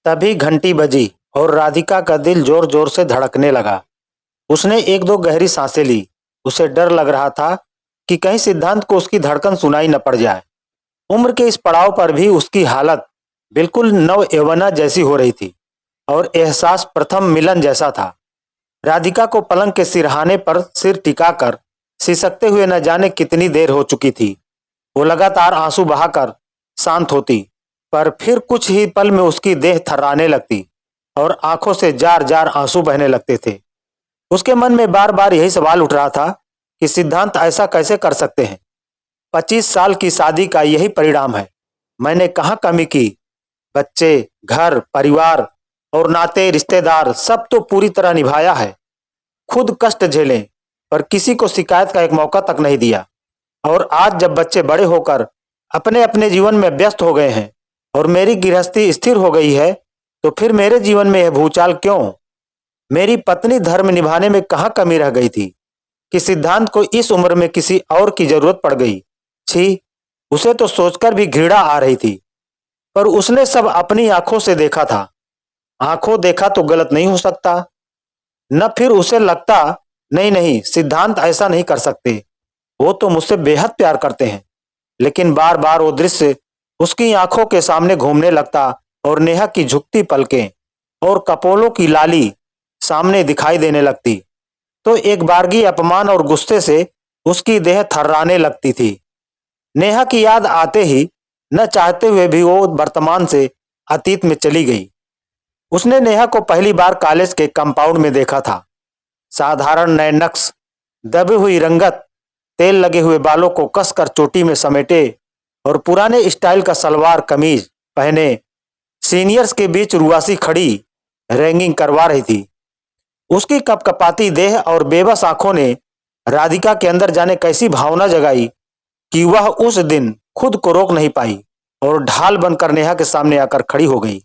तभी घंटी बजी और राधिका का दिल जोर जोर से धड़कने लगा। उसने एक दो गहरी सांसें ली। उसे डर लग रहा था कि कहीं सिद्धांत को उसकी धड़कन सुनाई न पड़ जाए। उम्र के इस पड़ाव पर भी उसकी हालत बिल्कुल नव यौवना जैसी हो रही थी और एहसास प्रथम मिलन जैसा था। राधिका को पलंग के सिरहाने पर सिर टिकाकर सिसकते हुए न जाने कितनी देर हो चुकी थी। वो लगातार आंसू बहाकर शांत होती, पर फिर कुछ ही पल में उसकी देह थर्राने लगती और आंखों से जार जार आंसू बहने लगते थे। उसके मन में बार बार यही सवाल उठ रहा था कि सिद्धांत ऐसा कैसे कर सकते हैं। 25 साल की शादी का यही परिणाम है। मैंने कहाँ कमी की। बच्चे, घर, परिवार और नाते रिश्तेदार सब तो पूरी तरह निभाया है। खुद कष्ट झेले पर किसी को शिकायत का एक मौका तक नहीं दिया। और आज जब बच्चे बड़े होकर अपने अपने जीवन में व्यस्त हो गए हैं और मेरी गृहस्थी स्थिर हो गई है, तो फिर मेरे जीवन में यह भूचाल क्यों। मेरी पत्नी धर्म निभाने में कहाँ कमी रह गई थी कि सिद्धांत को इस उम्र में किसी और की जरूरत पड़ गई। छी, उसे तो सोचकर भी घृणा आ रही थी। पर उसने सब अपनी आंखों से देखा था। आंखों देखा तो गलत नहीं हो सकता न। फिर उसे लगता नहीं नहीं, सिद्धांत ऐसा नहीं कर सकते। वो तो मुझसे बेहद प्यार करते हैं। लेकिन बार बार वो दृश्य उसकी आंखों के सामने घूमने लगता और नेहा की झुकती पलकें और कपोलों की लाली सामने दिखाई देने लगती, तो एक बारगी अपमान और गुस्से से उसकी देह थर्राने लगती थी। नेहा की याद आते ही न चाहते हुए भी वो वर्तमान से अतीत में चली गई। उसने नेहा को पहली बार कॉलेज के कंपाउंड में देखा था। साधारण नए नक्श, दबी हुई रंगत, तेल लगे हुए बालों को कसकर चोटी में समेटे और पुराने स्टाइल का सलवार कमीज पहने सीनियर्स के बीच रुआसी खड़ी रैगिंग करवा रही थी। उसकी कपकपाती देह और बेबस आंखों ने राधिका के अंदर जाने कैसी भावना जगाई कि वह उस दिन खुद को रोक नहीं पाई और ढाल बनकर नेहा के सामने आकर खड़ी हो गई।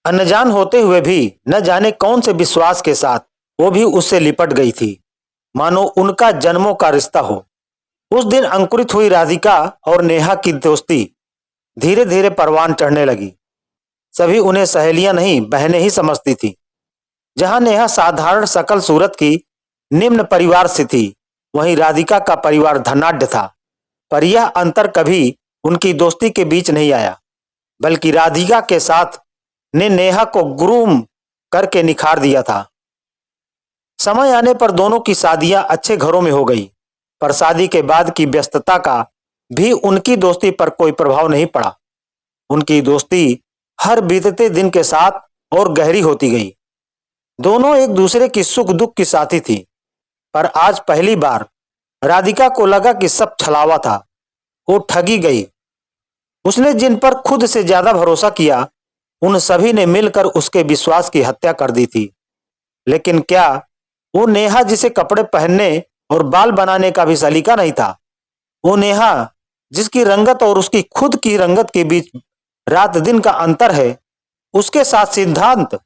अनजान होते हुए भी न जाने कौन से विश्वास के साथ वो भी उससे लिपट गई थी, मानो उनका जन्मों का रिश्ता हो। उस दिन अंकुरित हुई राधिका और नेहा की दोस्ती धीरे धीरे परवान चढ़ने लगी। सभी उन्हें सहेलियां नहीं, बहनें ही समझती थी। जहां नेहा साधारण सकल सूरत की निम्न परिवार से थी, वहीं राधिका का परिवार धनाढ्य था। पर यह अंतर कभी उनकी दोस्ती के बीच नहीं आया, बल्कि राधिका के साथ ने नेहा को ग्रूम करके निखार दिया था। समय आने पर दोनों की शादियां अच्छे घरों में हो गई, पर शादी के बाद की व्यस्तता का भी उनकी दोस्ती पर कोई प्रभाव नहीं पड़ा। उनकी दोस्ती हर बीतते दिन के साथ और गहरी होती गई। दोनों एक दूसरे की सुख दुख की साथी थी। पर आज पहली बार राधिका को लगा कि सब छलावा था। वो ठगी गई। उसने जिन पर खुद से ज्यादा भरोसा किया, उन सभी ने मिलकर उसके विश्वास की हत्या कर दी थी। लेकिन क्या वो नेहा जिसे कपड़े पहनने और बाल बनाने का भी सलीका नहीं था? वो नेहा जिसकी रंगत और उसकी खुद की रंगत के बीच रात दिन का अंतर है, उसके साथ सिद्धांत?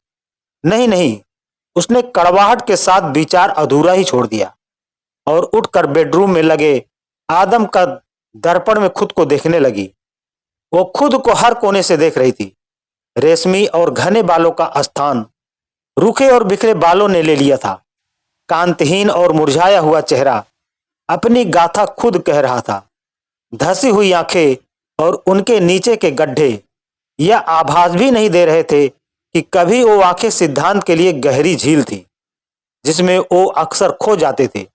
नहीं नहीं, उसने कड़वाहट के साथ विचार अधूरा ही छोड़ दिया और उठकर बेडरूम में लगे आदम का दर्पण में खुद को देखने लगी। वो खुद को हर कोने से देख रही थी। रेशमी और घने बालों का स्थान रूखे और बिखरे बालों ने ले लिया था। कांतहीन और मुरझाया हुआ चेहरा अपनी गाथा खुद कह रहा था। धसी हुई आंखें और उनके नीचे के गड्ढे यह आभास भी नहीं दे रहे थे कि कभी वो आंखें सिद्धांत के लिए गहरी झील थी, जिसमें वो अक्सर खो जाते थे।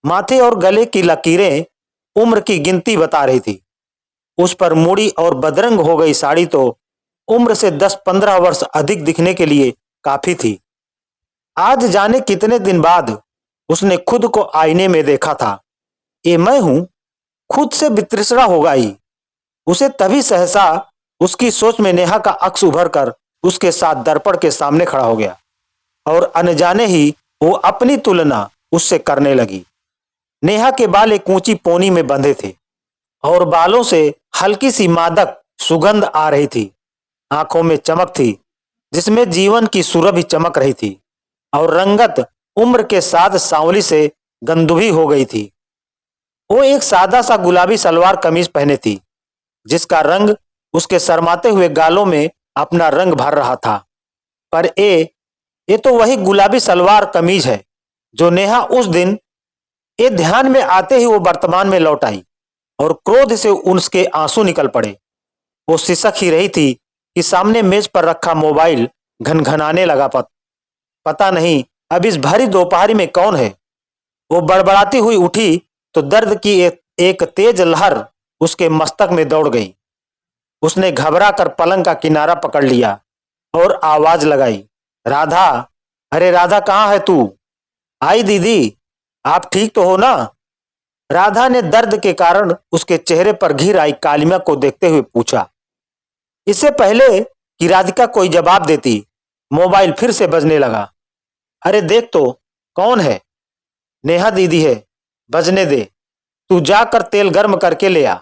माथे और गले की लकीरें उम्र की गिनती बता रही थी। उस पर मुड़ी और बदरंग हो गई साड़ी तो उम्र से 10-15 वर्ष अधिक दिखने के लिए काफी थी। आज जाने कितने दिन बाद उसने खुद को आईने में देखा था। ये मैं हूं? खुद से वितृष्णा हो गई उसे। तभी सहसा उसकी सोच में नेहा का अक्स उभर कर उसके साथ दर्पण के सामने खड़ा हो गया और अनजाने ही वो अपनी तुलना उससे करने लगी। नेहा के बाल एक ऊंची पोनी में बंधे थे और बालों से हल्की सी मादक सुगंध आ रही थी। आंखों में चमक थी जिसमें जीवन की सुरभि चमक रही थी और रंगत उम्र के साथ सांवली से गंदुभी हो गई थी। वो एक सादा सा गुलाबी सलवार कमीज पहने थी, जिसका रंग उसके शर्माते हुए गालों में अपना रंग भर रहा था। पर ये तो वही गुलाबी सलवार कमीज है जो नेहा उस दिन। ये ध्यान में आते ही वो वर्तमान में लौट आई और क्रोध से उसके आंसू निकल पड़े। वो सिसक ही रही थी कि सामने मेज पर रखा मोबाइल घनघनाने लगा। पता नहीं अब इस भरी दोपहरी में कौन है। वो बड़बड़ाती हुई उठी तो दर्द की एक तेज लहर उसके मस्तक में दौड़ गई। उसने घबरा कर पलंग का किनारा पकड़ लिया और आवाज लगाई, राधा, अरे राधा कहाँ है तू? आई दीदी, आप ठीक तो हो ना? राधा ने दर्द के कारण उसके चेहरे पर घिर आई कालिमा को देखते हुए पूछा। इससे पहले कि राधिका कोई जवाब देती, मोबाइल फिर से बजने लगा। अरे देख तो, कौन है? नेहा दीदी है, बजने दे। तू जाकर तेल गर्म करके ले आ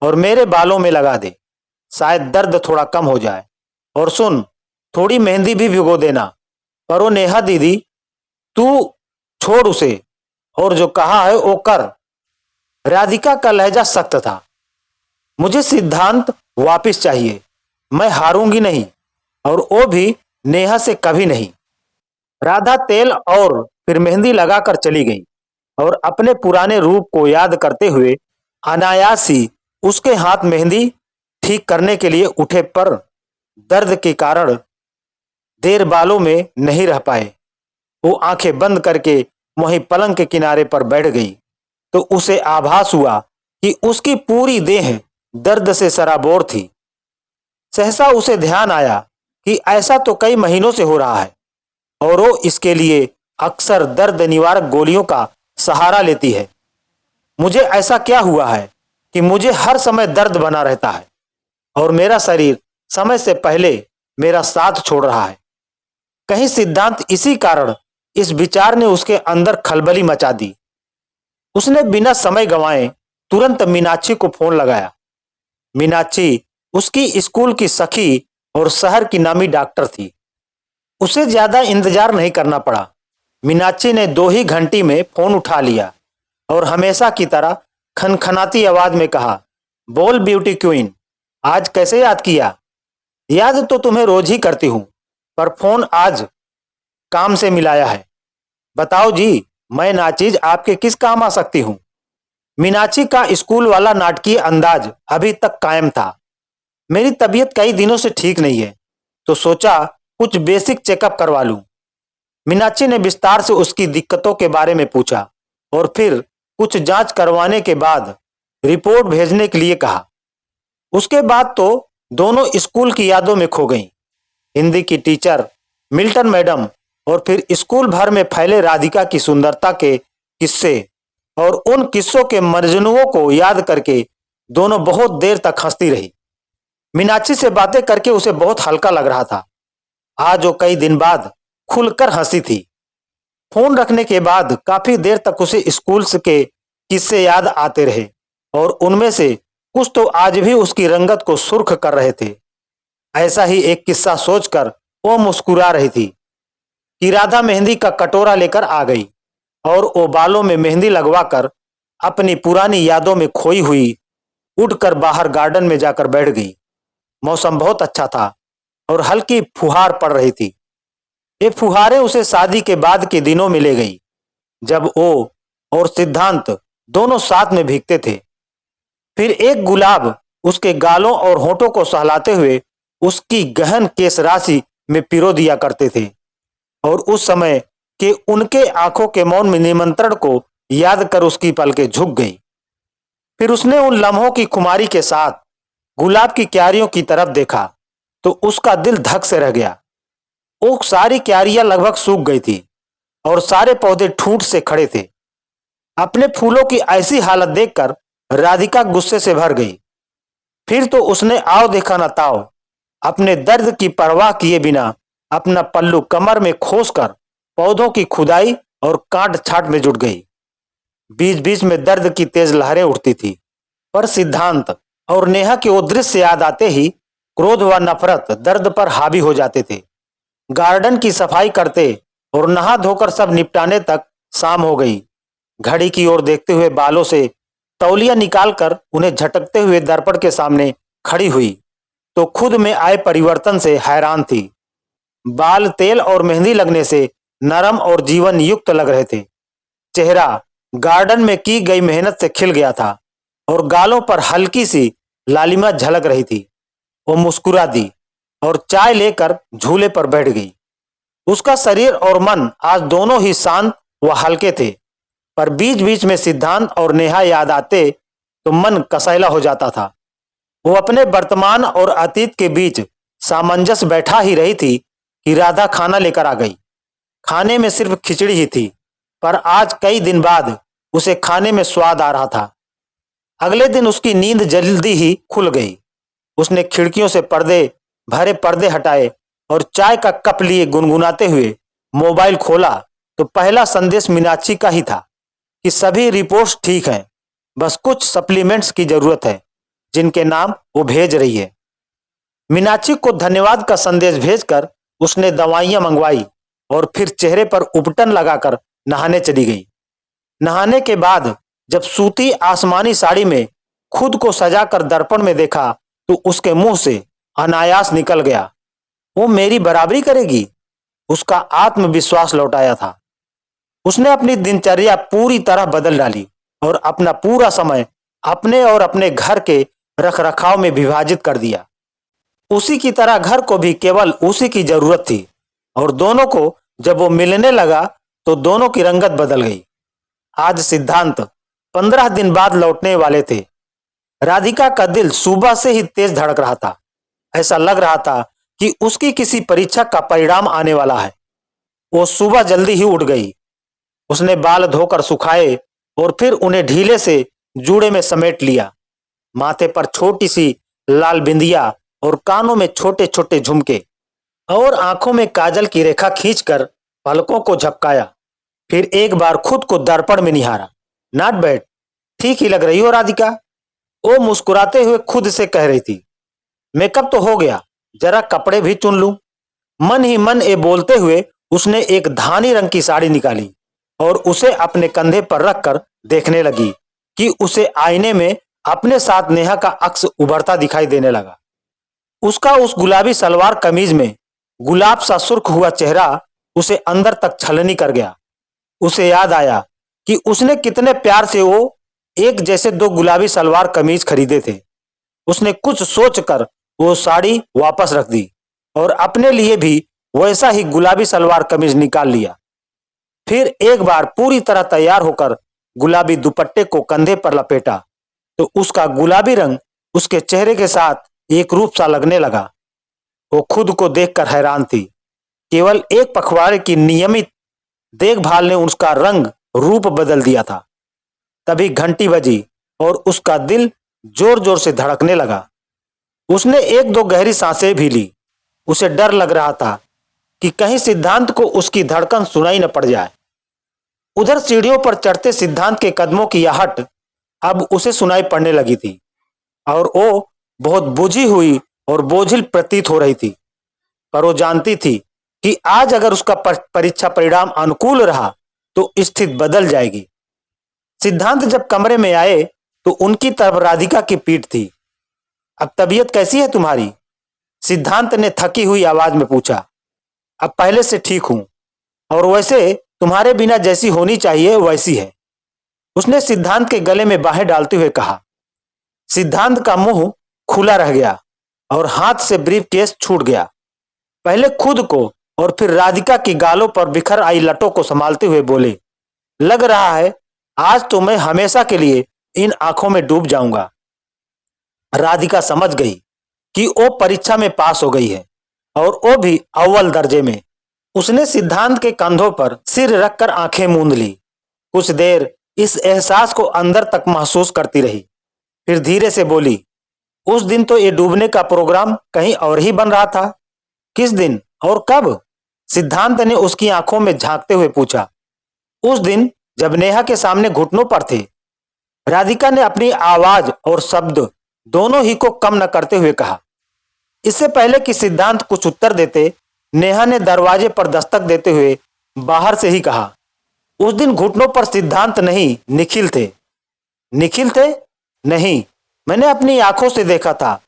और मेरे बालों में लगा दे, शायद दर्द थोड़ा कम हो जाए। और सुन, थोड़ी मेहंदी भी भिगो देना। पर वो नेहा दीदी, तू छोड़ उसे और जो कहा है वो कर। राधिका का लहजा सख्त था। मुझे सिद्धांत वापस चाहिए, मैं हारूंगी नहीं, और वो भी नेहा से कभी नहीं। राधा तेल और फिर मेहंदी लगाकर चली गई और अपने पुराने रूप को याद करते हुए अनायास ही उसके हाथ मेहंदी ठीक करने के लिए उठे, पर दर्द के कारण देर बालों में नहीं रह पाए। वो आंखें बंद करके वहीं पलंग के किनारे पर बैठ गई तो उसे आभास हुआ कि उसकी पूरी देह दर्द से सराबोर थी। सहसा उसे ध्यान आया कि ऐसा तो कई महीनों से हो रहा है और वो इसके लिए अक्सर दर्द निवारक गोलियों का सहारा लेती है। मुझे ऐसा क्या हुआ है कि मुझे हर समय दर्द बना रहता है और मेरा शरीर समय से पहले मेरा साथ छोड़ रहा है? कहीं सिद्धांत इसी कारण इस विचार ने उसके अंदर खलबली मचा दी। उसने बिना समय गंवाए तुरंत मीनाक्षी को फोन लगाया। मीनाक्षी उसकी स्कूल की सखी और शहर की नामी डॉक्टर थी। उसे ज्यादा इंतजार नहीं करना पड़ा। मीनाक्षी ने 2 ही घंटे में फोन उठा लिया और हमेशा की तरह खनखनाती आवाज में कहा, बोल ब्यूटी क्वीन, आज कैसे याद किया? याद तो तुम्हें रोज ही करती हूं, पर फोन आज काम से मिलाया है। बताओ जी, मैं नाचीज आपके किस काम आ सकती हूँ? मीनाक्षी का स्कूल वाला नाटकीय अंदाज अभी तक कायम था। मेरी तबीयत कई दिनों से ठीक नहीं है, तो सोचा कुछ बेसिक चेकअप करवा लूं। मीनाक्षी ने विस्तार से उसकी दिक्कतों के बारे में पूछा और फिर कुछ जांच करवाने के बाद रिपोर्ट भेजने के लिए कहा। उसके बाद तो दोनों स्कूल की यादों में खो गईं। हिंदी की टीचर मिल्टन मैडम और फिर स्कूल भर में फैले राधिका की सुंदरता के किस्से और उन किस्सों के मजनुओं को याद करके दोनों बहुत देर तक हंसती रही। मीनाक्षी से बातें करके उसे बहुत हल्का लग रहा था। आज वो कई दिन बाद खुलकर हंसी थी। फोन रखने के बाद काफी देर तक उसे स्कूल के किस्से याद आते रहे और उनमें से कुछ तो आज भी उसकी रंगत को सुर्ख कर रहे थे। ऐसा ही एक किस्सा सोचकर वो मुस्कुरा रही थी कि राधा मेहंदी का कटोरा लेकर आ गई और वो बालों में मेहंदी लगवाकर अपनी पुरानी यादों में खोई हुई उठकर बाहर गार्डन में जाकर बैठ गई। मौसम बहुत अच्छा था और हल्की फुहार पड़ रही थी। ये फुहारें उसे शादी के बाद के दिनों में ले गई, जब वो और सिद्धांत दोनों साथ में भीगते थे। फिर एक गुलाब उसके गालों और होठों को सहलाते हुए उसकी गहन केश राशि में पिरो दिया करते थे और उस समय के उनके आंखों के मौन में निमंत्रण को याद कर उसकी पलकें झुक गई। फिर उसने उन लम्हों की खुमारी के साथ गुलाब की क्यारियों की तरफ देखा तो उसका दिल धक से रह गया। वो सारी क्यारियां लगभग सूख गई थी और सारे पौधे ठूंठ से खड़े थे। अपने फूलों की ऐसी हालत देखकर राधिका गुस्से से भर गई। फिर तो उसने आओ देखा न ताओ, अपने दर्द की परवाह किए बिना अपना पल्लू कमर में खोसकर पौधों की खुदाई और काट छांट में जुट गई। बीच बीच में दर्द की तेज लहरें उठती थी, पर सिद्धांत और नेहा के वो दृश्य याद आते ही क्रोध व नफरत दर्द पर हावी हो जाते थे। गार्डन की सफाई करते और नहा धोकर सब निपटाने तक शाम हो गई। घड़ी की ओर देखते हुए बालों से तौलिया निकालकर उन्हें झटकते हुए दर्पण के सामने खड़ी हुई। तो खुद में आए परिवर्तन से हैरान थी। बाल तेल और मेहंदी लगने से नरम और जीवन युक्त लग रहे थे। चेहरा गार्डन में की गई मेहनत से खिल गया था और गालों पर हल्की सी लालिमा झलक रही थी। वो मुस्कुरा दी और चाय लेकर झूले पर बैठ गई। उसका शरीर और मन आज दोनों ही शांत व हल्के थे, पर बीच बीच में सिद्धांत और नेहा याद आते तो मन कसैला हो जाता था। वो अपने वर्तमान और अतीत के बीच सामंजस्य बैठा ही रही थी कि राधा खाना लेकर आ गई। खाने में सिर्फ खिचड़ी ही थी, पर आज कई दिन बाद उसे खाने में स्वाद आ रहा था। अगले दिन उसकी नींद जल्दी ही खुल गई। उसने खिड़कियों से भरे पर्दे हटाए और चाय का कप लिए गुनगुनाते हुए मोबाइल खोला तो पहला संदेश मीनाक्षी का ही था कि सभी रिपोर्ट्स ठीक हैं, बस कुछ सप्लीमेंट्स की जरूरत है जिनके नाम वो भेज रही है। मीनाक्षी को धन्यवाद का संदेश भेजकर उसने दवाइयां मंगवाई और फिर चेहरे पर उपटन लगाकर नहाने चली गई। नहाने के बाद जब सूती आसमानी साड़ी में खुद को सजाकर दर्पण में देखा तो उसके मुंह से अनायास निकल गया, वो मेरी बराबरी करेगी। उसका आत्मविश्वास लौटाया था। उसने अपनी दिनचर्या पूरी तरह बदल डाली और अपना पूरा समय अपने और अपने घर के रखरखाव में विभाजित कर दिया। उसी की तरह घर को भी केवल उसी की जरूरत थी और दोनों को जब वो मिलने लगा तो दोनों की रंगत बदल गई। आज सिद्धांत 15 दिन बाद लौटने वाले थे। राधिका का दिल सुबह से ही तेज धड़क रहा था। ऐसा लग रहा था कि उसकी किसी परीक्षा का परिणाम आने वाला है। वो सुबह जल्दी ही उठ गई। उसने बाल धोकर सुखाए और फिर उन्हें ढीले से जूड़े में समेट लिया। माथे पर छोटी सी लाल बिंदिया और कानों में छोटे छोटे झुमके और आंखों में काजल की रेखा खींचकर पलकों को झपकाया। फिर एक बार खुद को दर्पण में निहारा। नॉट बैड, ठीक ही लग रही हो राधिका, वो मुस्कुराते हुए खुद से कह रही थी। मेकअप तो हो गया, जरा कपड़े भी चुन लूं। मन ही मन ये बोलते हुए उसने एक धानी रंग की साड़ी निकाली और उसे अपने कंधे पर रखकर देखने लगी कि उसे आईने में अपने साथ नेहा का अक्स उभरता दिखाई देने लगा। उसका उस गुलाबी सलवार कमीज में गुलाब सा सुर्ख हुआ चेहरा उसे अंदर तक छलनी कर गया। उसे याद आया कि उसने कितने प्यार से वो एक जैसे 2 गुलाबी सलवार कमीज खरीदे थे। उसने कुछ सोचकर वो साड़ी वापस रख दी और अपने लिए भी वैसा ही गुलाबी सलवार कमीज निकाल लिया। फिर एक बार पूरी तरह तैयार होकर गुलाबी दुपट्टे को कंधे पर लपेटा तो उसका गुलाबी रंग उसके चेहरे के साथ एक रूप सा लगने लगा। वो खुद को देखकर हैरान थी। केवल एक पखवाड़े की नियमित देखभाल ने उसका रंग रूप बदल दिया था। तभी घंटी बजी और उसका दिल जोर जोर से धड़कने लगा। उसने 1-2 गहरी सांसें भी ली। उसे डर लग रहा था कि कहीं सिद्धांत को उसकी धड़कन सुनाई न पड़ जाए। उधर सीढ़ियों पर चढ़ते सिद्धांत के कदमों की आहट अब उसे सुनाई पड़ने लगी थी और वो बहुत बुझी हुई और बोझिल प्रतीत हो रही थी। पर वो जानती थी कि आज अगर उसका परीक्षा परिणाम अनुकूल रहा तो स्थिति बदल जाएगी। सिद्धांत जब कमरे में आए तो उनकी तरफ राधिका की पीठ थी। अब तबीयत कैसी है तुम्हारी? सिद्धांत ने थकी हुई आवाज में पूछा। अब पहले से ठीक हूं और वैसे तुम्हारे बिना जैसी होनी चाहिए वैसी है, उसने सिद्धांत के गले में बाहें डालते हुए कहा। सिद्धांत का मुंह खुला रह गया और हाथ से ब्रीफ केस छूट गया। पहले खुद को और फिर राधिका की गालों पर बिखर आई लटों को संभालते हुए बोले, लग रहा है आज तो मैं हमेशा के लिए इन आंखों में डूब जाऊंगा। राधिका समझ गई कि वो परीक्षा में पास हो गई है और वो भी अव्वल दर्जे में। उसने सिद्धांत के कंधों पर सिर रखकर आंखें मूंद ली। कुछ देर इस एहसास को अंदर तक महसूस करती रही, फिर धीरे से बोली, उस दिन तो ये डूबने का प्रोग्राम कहीं और ही बन रहा था। किस दिन और कब? सिद्धांत ने उसकी आंखों में झांकते हुए पूछा। उस दिन जब नेहा के सामने घुटनों पर थे, राधिका ने अपनी आवाज और शब्द दोनों ही को कम न करते हुए कहा। इससे पहले कि सिद्धांत कुछ उत्तर देते, नेहा ने दरवाजे पर दस्तक देते हुए बाहर से ही कहा, उस दिन घुटनों पर सिद्धांत नहीं निखिल थे। निखिल थे? नहीं, मैंने अपनी आंखों से देखा था।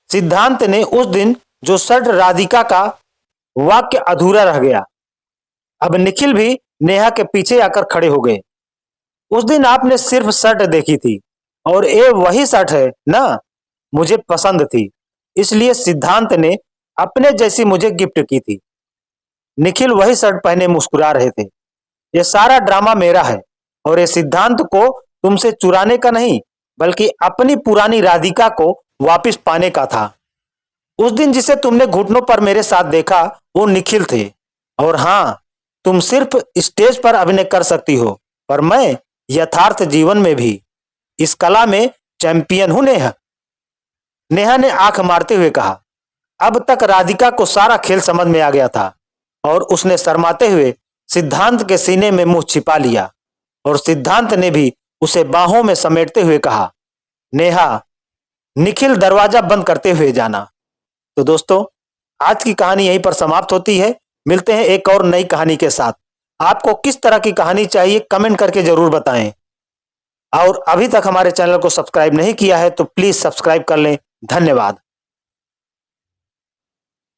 सिद्धांत ने उस दिन जो शर्ट राधिका का वाक्य अधूरा रह गया। अब निखिल भी नेहा के पीछे आकर खड़े हो गए। उस दिन आपने सिर्फ शर्ट देखी थी और ये वही शर्ट है ना, मुझे पसंद थी, इसलिए सिद्धांत ने अपने जैसी मुझे गिफ्ट की थी। निखिल वही शर्ट पहने मुस्कुरा रहे थे। ये सारा ड्रामा मेरा है और ये सिद्धांत को तुमसे चुराने का नहीं, बल्कि अपनी पुरानी राधिका को वापस पाने का था। उस दिन जिसे तुमने घुटनों पर मेरे साथ देखा वो निखिल थे। और हाँ, तुम सिर्फ स्टेज पर अभिनय कर सकती हो, पर मैं यथार्थ जीवन में भी इस कला में चैंपियन हूं नेहा। नेहा ने आंख मारते हुए कहा। अब तक राधिका को सारा खेल समझ में आ गया था और उसने शर्माते हुए सिद्धांत के सीने में मुंह छिपा लिया और सिद्धांत ने भी उसे बाहों में समेटते हुए कहा, नेहा, निखिल दरवाजा बंद करते हुए जाना। तो दोस्तों, आज की कहानी यहीं पर समाप्त होती है। मिलते हैं एक और नई कहानी के साथ। आपको किस तरह की कहानी चाहिए कमेंट करके जरूर बताएं। और अभी तक हमारे चैनल को सब्सक्राइब नहीं किया है तो प्लीज सब्सक्राइब कर लें। धन्यवाद।